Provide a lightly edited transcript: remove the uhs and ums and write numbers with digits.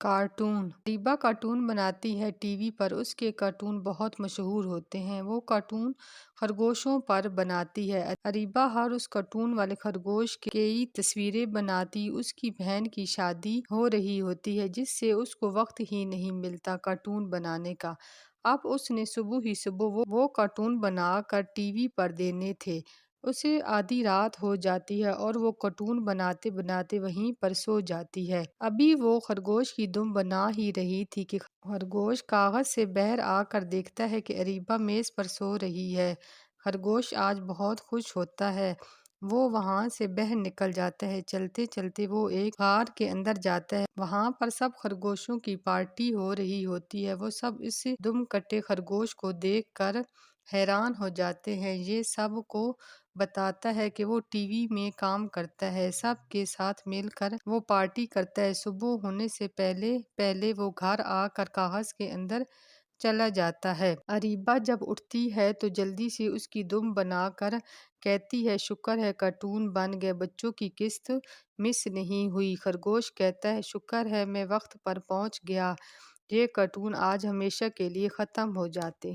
Cartoon Areeba cartoon بناتی ہے T V پر۔ اس کے کارٹون بہت مشہور ہوتے ہیں۔ وہ کارٹون خرگوشوں پر بناتی ہے۔ اریبہ ہر اس کارٹون والے خرگوش کی کئی تصویریں بناتی۔ اس کی بہن کی شادی ہو رہی ہوتی ہے جس سے اس کو وقت ہی نہیں ملتا کارٹون بنانے کا۔ اب اس نے صبح ہی صبح وہ کارٹون بنا کر ٹی وی پر دینے تھے۔ اسے آدھی رات ہو جاتی ہے اور وہ کارٹون بناتے بناتے وہیں پر سو جاتی ہے۔ ابھی وہ خرگوش کی دم بنا ہی رہی تھی کہ خرگوش کاغذ سے باہر آ کر دیکھتا ہے کہ اریبہ میز پر سو رہی ہے۔ خرگوش آج بہت خوش ہوتا ہے۔ وہ وہاں سے باہر نکل جاتا ہے۔ چلتے چلتے وہ ایک غار کے اندر جاتا ہے۔ وہاں پر سب خرگوشوں کی پارٹی ہو رہی ہوتی ہے۔ وہ سب اس دم کٹے خرگوش کو دیکھ کر حیران ہو جاتے ہیں۔ یہ سب کو بتاتا ہے کہ وہ ٹی وی میں کام کرتا ہے۔ سب کے ساتھ مل کر وہ پارٹی کرتا ہے۔ صبح ہونے سے پہلے پہلے وہ گھر آ کر کاغذ کے اندر چلا جاتا ہے۔ اریبہ جب اٹھتی ہے تو جلدی سے اس کی دم بنا کر کہتی ہے شکر ہے کارٹون بن گئے، بچوں کی قسط مس نہیں ہوئی۔ خرگوش کہتا ہے شکر ہے میں وقت پر پہنچ گیا، یہ کارٹون آج ہمیشہ کے لیے ختم ہو جاتے۔